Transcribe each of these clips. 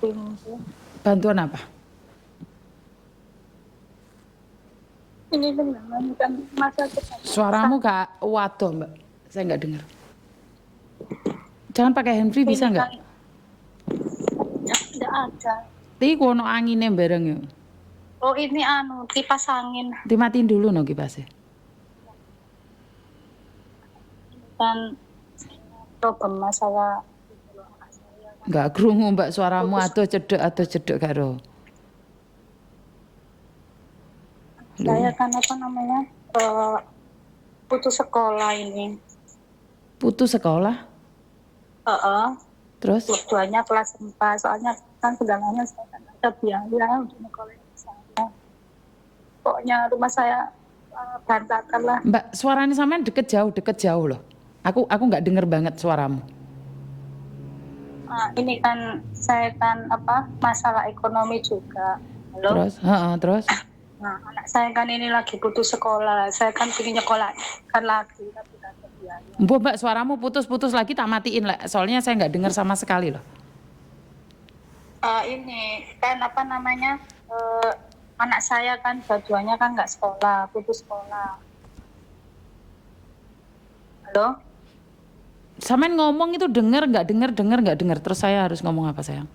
bingung sih. Bantuan apa? Ini dengan kan masa depan Suaramu gak waduh mbak, saya nggak dengar. Jangan pakai handfree bisa ini nggak? kan tidak ada. Tapi kono anginnya bareng yuk. Oh ini kipas angin Dimatiin dulu no kipasnya. kan problem masalah Nggak krungu mbak suaramu atau cedek karo. saya kan apa namanya putus sekolah ini. Putus sekolah, terus Dua-duanya kelas 4 soalnya kan segalanya saya kan ada biaya untuk sekolah saya. Pokoknya rumah saya berantakan lah. mbak suaranya sampean deket jauh loh. Aku nggak denger banget suaramu. Ini kan saya kan apa masalah ekonomi juga. Halo? Terus Nah, anak saya kan ini lagi putus sekolah. Saya kan ingin nyekolah kan lagi tapi tidak ada biaya. mbak suaramu putus-putus lagi tak matiin lah. Soalnya saya nggak dengar sama sekali loh. Ini kan apa namanya anak saya kan dua-duanya kan nggak sekolah, putus sekolah. Halo? Sampean ngomong itu denger nggak denger. Terus saya harus ngomong apa sayang?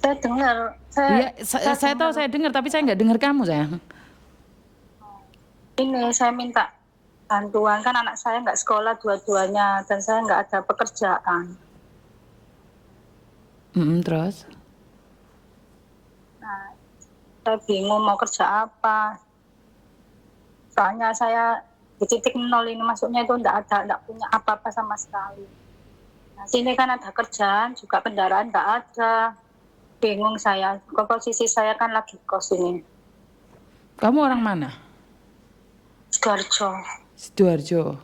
Saya dengar. Iya, saya tahu saya dengar tapi saya nggak dengar kamu sayang. Ini saya minta bantuan kan anak saya nggak sekolah dua-duanya dan saya nggak ada pekerjaan. Terus? Nah, saya bingung mau kerja apa. Soalnya saya di titik nol ini masuknya itu nggak punya apa-apa sama sekali. Nah, sini kan ada kerjaan juga kendaraan nggak ada. Bingung saya. Posisi saya kan lagi kos ini. Kamu orang mana? Sidoarjo. Sidoarjo.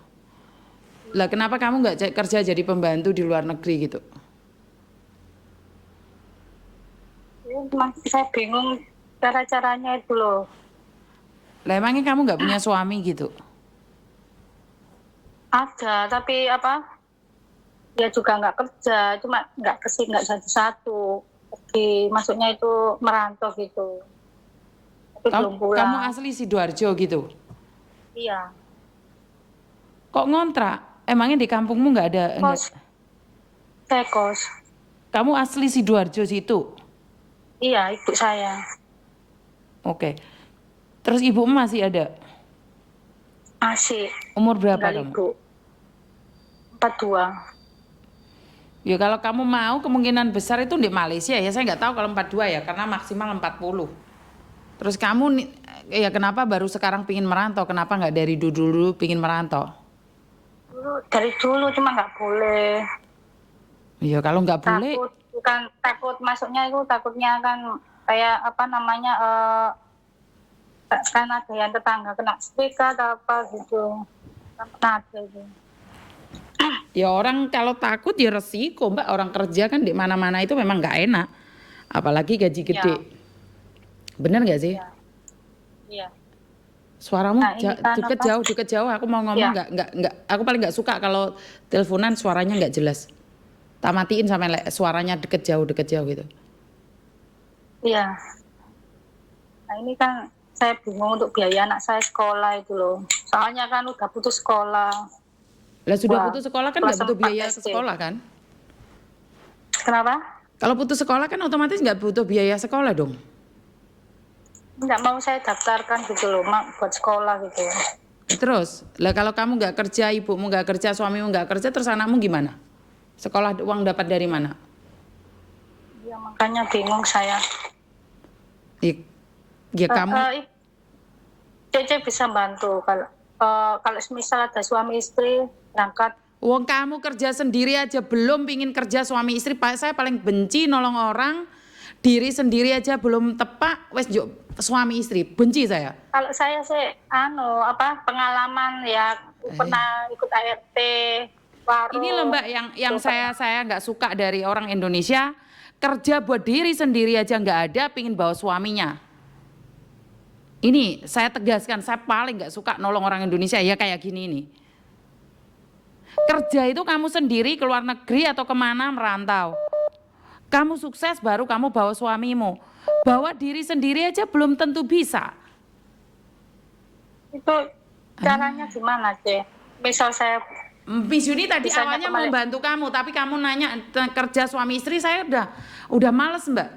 Lah kenapa kamu nggak kerja jadi pembantu di luar negeri gitu? Saya bingung cara-caranya itu loh. Lah emangnya kamu nggak punya suami gitu? Ada, tapi apa? Dia juga nggak kerja, cuma nggak satu-satu. Maksudnya itu merantau gitu. Tapi belum pulang. Kamu asli Sidoarjo gitu? Iya. Kok ngontrak? Emangnya di kampungmu nggak ada? Kos. Saya kos. Kamu asli Sidoarjo situ? Iya, ibu saya. Oke. Terus ibumu masih ada? Masih. Umur berapa kamu? Ibu. 42. Ya kalau kamu mau kemungkinan besar itu di Malaysia ya. Saya nggak tahu kalau 42 ya karena maksimal 40. Terus kamu ya kenapa baru sekarang pingin merantau? Kenapa nggak dari dulu pingin merantau? Dari dulu cuma nggak boleh. Iya kalau nggak boleh. Takut masuknya itu takutnya kan kayak apa namanya kan ada yang tetangga kena setrika atau apa gitu. Kan pernah ada itu. Ya orang kalau takut ya resiko mbak, orang kerja kan di mana-mana itu memang nggak enak, apalagi gaji gede. Ya. Bener nggak sih? Iya. Suaramu deket jauh. Aku mau ngomong nggak. Aku paling nggak suka kalau teleponan suaranya nggak jelas. Tak matiin sampai suaranya deket jauh gitu. Iya. Nah ini kan saya bingung untuk biaya anak saya sekolah itu loh. Soalnya kan udah putus sekolah. Lah sudah putus sekolah kan nggak butuh biaya sekolah kan? Kenapa? Kalau putus sekolah kan otomatis nggak butuh biaya sekolah dong. Nggak mau saya daftarkan gitu loh, buat sekolah gitu. Terus, lah kalau kamu nggak kerja, ibumu nggak kerja, suamimu nggak kerja, terus anakmu gimana? Sekolah uang dapat dari mana? Ya makanya bingung saya. Ya kamu. Cece bisa bantu kalau misal ada suami istri berangkat. Wong kamu kerja sendiri aja belum pingin kerja suami istri. Saya paling benci nolong orang, diri sendiri aja belum tepak, wes suami istri benci saya. Kalau saya sih pengalaman ya pernah ikut ART. Warung, ini loh mbak yang saya nggak suka dari orang Indonesia, kerja buat diri sendiri aja nggak ada, pingin bawa suaminya. Ini saya tegaskan, saya paling nggak suka nolong orang Indonesia ya kayak gini nih. Kerja itu kamu sendiri keluar negeri atau kemana merantau, Kamu sukses baru kamu bawa suamimu. Bawa diri sendiri aja belum tentu bisa. Itu caranya gimana, Ce? Misal saya Miss Yuni tadi bisanya awalnya mau kembali. bantu kamu, tapi kamu nanya kerja suami istri, saya udah males Mbak.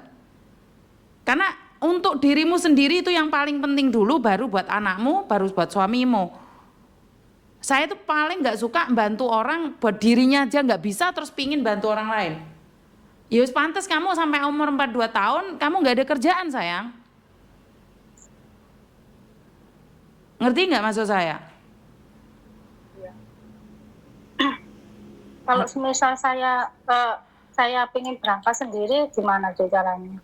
Karena untuk dirimu sendiri itu yang paling penting dulu, baru buat anakmu, baru buat suamimu. Saya tuh paling nggak suka bantu orang, buat dirinya aja nggak bisa, terus pingin bantu orang lain. Ya wis pantes kamu sampai umur 42 tahun, kamu nggak ada kerjaan sayang. Ngerti nggak maksud saya? Kalau misal saya pengen berangkat sendiri, gimana tuh caranya?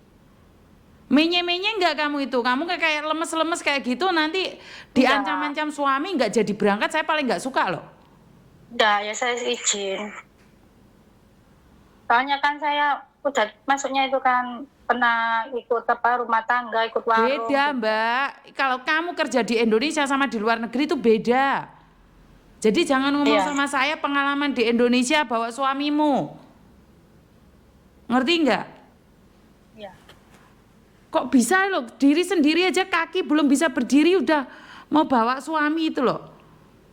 Menye-menye nggak kamu itu? Kamu kayak lemes-lemes kayak gitu, nanti diancam-ancam suami nggak jadi berangkat, saya paling nggak suka loh. Enggak, ya saya izin. Soalnya kan saya udah masuknya itu kan pernah ikut rumah tangga, ikut warung. Beda Mbak, kalau kamu kerja di Indonesia sama di luar negeri itu beda. Jadi jangan ngomong Iya. sama saya pengalaman di Indonesia bawa suamimu. Ngerti nggak? Iya. Kok bisa loh, diri sendiri aja kaki belum bisa berdiri udah mau bawa suami itu loh.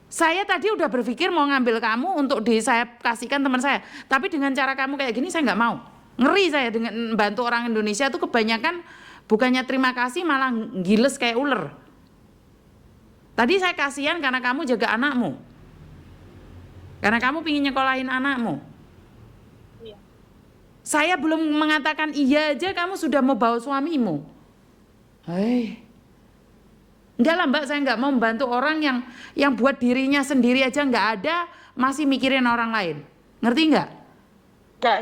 Saya tadi udah berpikir mau ngambil kamu untuk saya kasihkan teman saya. Tapi dengan cara kamu kayak gini saya nggak mau. Ngeri saya dengan bantu orang Indonesia tuh kebanyakan bukannya terima kasih malah giles kayak ular. Tadi saya kasihan karena kamu jaga anakmu. Karena kamu pingin nyekolahin anakmu. Iya. Saya belum mengatakan iya aja kamu sudah mau bawa suamimu. Hei. Enggak lah Mbak, saya nggak mau membantu orang yang buat dirinya sendiri aja nggak ada, masih mikirin orang lain. Ngerti nggak? Enggak,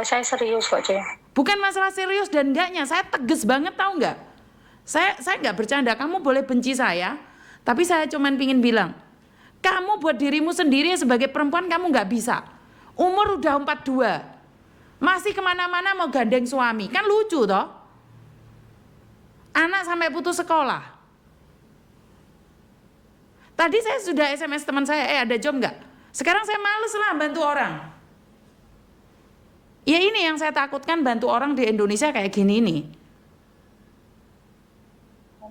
saya serius kok, Ce. Bukan masalah serius dan enggaknya, saya tegas banget tahu nggak? Saya nggak bercanda, kamu boleh benci saya, tapi saya cuman pingin bilang, kamu buat dirimu sendiri sebagai perempuan kamu nggak bisa. Umur udah 42, masih kemana-mana mau gandeng suami, kan lucu toh? Anak sampai putus sekolah. Tadi saya sudah SMS teman saya, ada job nggak? Sekarang saya males lah bantu orang. Ya ini yang saya takutkan, bantu orang di Indonesia kayak gini nih.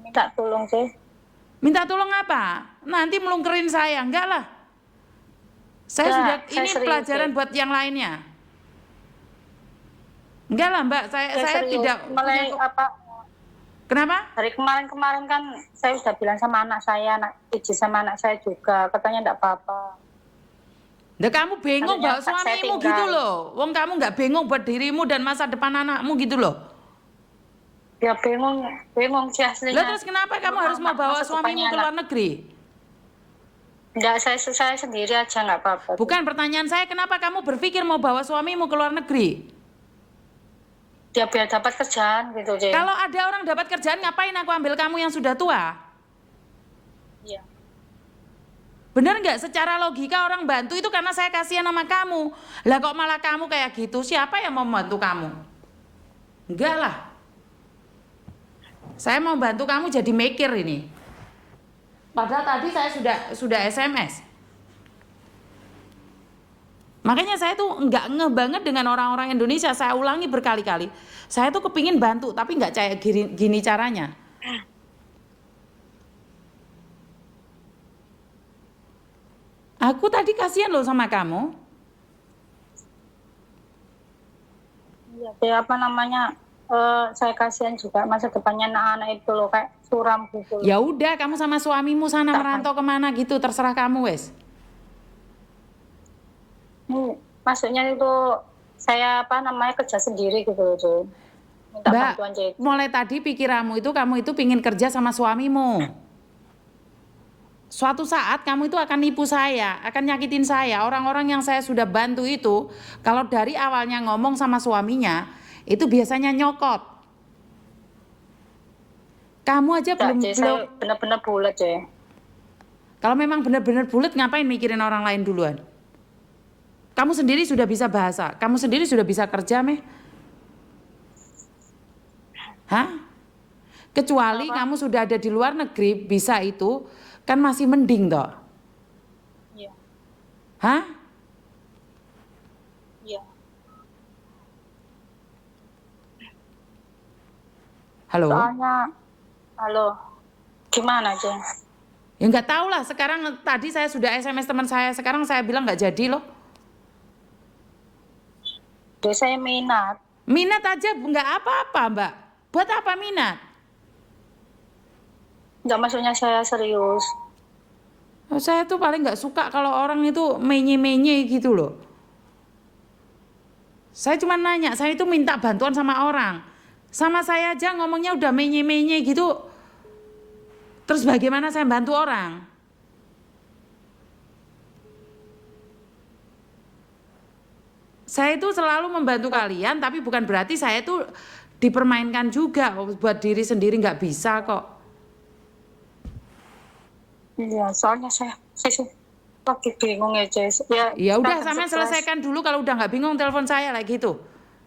Minta tolong, Ce. Minta tolong apa? Nanti melungkerin saya, enggak lah. Saya Enggak, sudah, saya ini serius, pelajaran Ce. buat yang lainnya. Enggak lah Mbak, saya Serius. tidak Mulai punya. Kenapa? hari kemarin kan saya sudah bilang sama anak saya, izin sama anak saya juga, katanya enggak apa-apa. Nah, kamu bingung Akhirnya bawa saya suamimu tinggal. gitu loh. Wong kamu nggak bingung buat dirimu dan masa depan anakmu gitu loh. Ya bingung sih aslinya. Lah terus kenapa kamu harus mau bawa Masa suamimu depannya ke luar anak. negeri? Enggak, saya sendiri aja nggak apa-apa. Bukan pertanyaan saya, kenapa kamu berpikir mau bawa suamimu ke luar negeri? Dia biar dapat kerjaan gitu, Ce. Kalau ada orang dapat kerjaan, ngapain aku ambil kamu yang sudah tua? Iya. Bener nggak? Secara logika orang bantu itu karena saya kasihan sama kamu. Lah kok malah kamu kayak gitu? Siapa yang mau membantu kamu? Enggak lah. Saya mau bantu kamu jadi mikir ini. Padahal tadi saya sudah SMS. Makanya saya tuh nggak ngeh banget dengan orang-orang Indonesia. Saya ulangi berkali-kali. Saya tuh kepingin bantu, tapi nggak kayak gini caranya. Aku tadi kasihan loh sama kamu. Iya, Ce, apa namanya? Saya kasihan juga masa depannya anak-anak itu loh, kayak suram gitu loh. Ya udah, kamu sama suamimu sana merantau kemana gitu, terserah kamu wes. Maksudnya itu saya kerja sendiri gitu loh, Ce. Minta Mbak, bantuan, Ce. mulai tadi pikiranmu itu kamu itu pingin kerja sama suamimu. Suatu saat kamu itu akan nipu saya, akan nyakitin saya. Orang-orang yang saya sudah bantu itu, kalau dari awalnya ngomong sama suaminya, itu biasanya nyokot. Kamu aja Enggak, belum. Ce, saya benar-benar bulat, Ce. Kalau memang benar-benar bulat, ngapain mikirin orang lain duluan? Kamu sendiri sudah bisa bahasa, kamu sendiri sudah bisa kerja, meh? Hah? Kecuali kamu sudah ada di luar negeri, bisa itu, kan masih mending toh. Iya. Hah? Iya. Halo? Soalnya, halo, gimana aja? Ya nggak tahu lah, sekarang tadi saya sudah SMS teman saya, sekarang saya bilang nggak jadi loh. Jadi saya minat. Minat aja nggak apa-apa Mbak. Buat apa minat? Nggak, maksudnya saya serius. Oh, saya tuh paling nggak suka kalau orang itu menye-menye gitu loh. Saya cuma nanya, saya itu minta bantuan sama orang. Sama saya aja ngomongnya udah menye-menye gitu. Terus bagaimana saya bantu orang? Saya itu selalu membantu kalian, tapi bukan berarti saya itu dipermainkan juga. Buat diri sendiri nggak bisa kok. Iya, soalnya saya lagi bingung ya, Jess. Ya, Ya udah, kadang sampean stres. selesaikan dulu, kalau udah nggak bingung telepon saya lah gitu.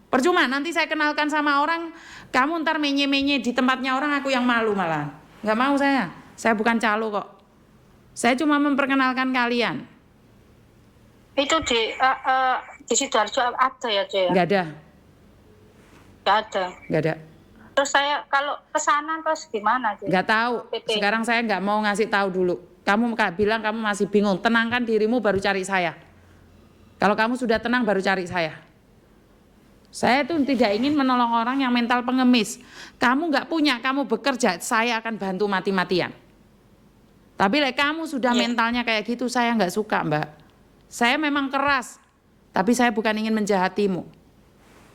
Percuma nanti saya kenalkan sama orang, kamu ntar menye-menye di tempatnya orang, aku yang malu malah. Nggak mau saya. Saya bukan calo kok. Saya cuma memperkenalkan kalian. Itu di Sidoarjo ada ya, Jess? Nggak ada, Nggak ada. nggak ada. Terus saya kalau ke sana terus gimana, Jess? Nggak tahu. PT. Sekarang saya nggak mau ngasih tahu dulu. Kamu bilang kamu masih bingung. Tenangkan dirimu baru cari saya. Kalau kamu sudah tenang baru cari saya. Saya tuh tidak ingin menolong orang yang mental pengemis. Kamu nggak punya, kamu bekerja, saya akan bantu mati-matian. Tapi kamu sudah mentalnya kayak gitu, saya nggak suka Mbak. Saya memang keras, tapi saya bukan ingin menjahatimu.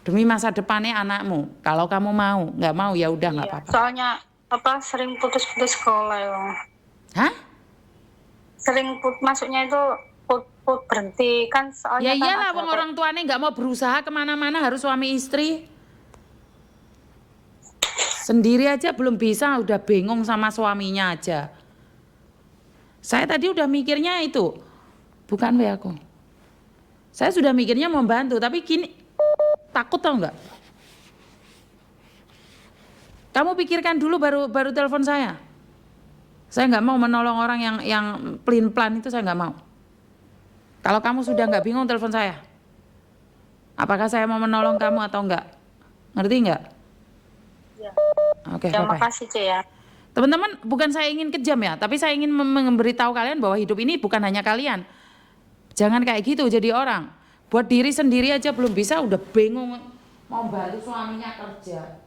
Demi masa depannya anakmu. Kalau kamu mau, nggak mau ya udah nggak apa-apa. Soalnya sering putus-putus sekolah ya. Hah? Sering masuknya itu berhenti kan, soalnya Ya kan iyalah, ada wong orang tuanya nggak mau berusaha kemana-mana, harus suami istri. Sendiri aja belum bisa, udah bingung sama suaminya aja. Saya tadi udah mikirnya itu, bukan we aku. Saya sudah mikirnya mau bantu, tapi kini takut tau nggak? Kamu pikirkan dulu baru telepon saya. Saya nggak mau menolong orang yang pelin-pelan itu, saya nggak mau. Kalau kamu sudah nggak bingung telepon saya. Apakah saya mau menolong kamu atau enggak? Ngerti nggak? Ya. Oke, Terima bye-bye. kasih, Cek ya. Teman-teman, bukan saya ingin kejam ya, tapi saya ingin memberitahu kalian bahwa hidup ini bukan hanya kalian. Jangan kayak gitu jadi orang. Buat diri sendiri aja belum bisa, udah bingung mau bantu suaminya kerja.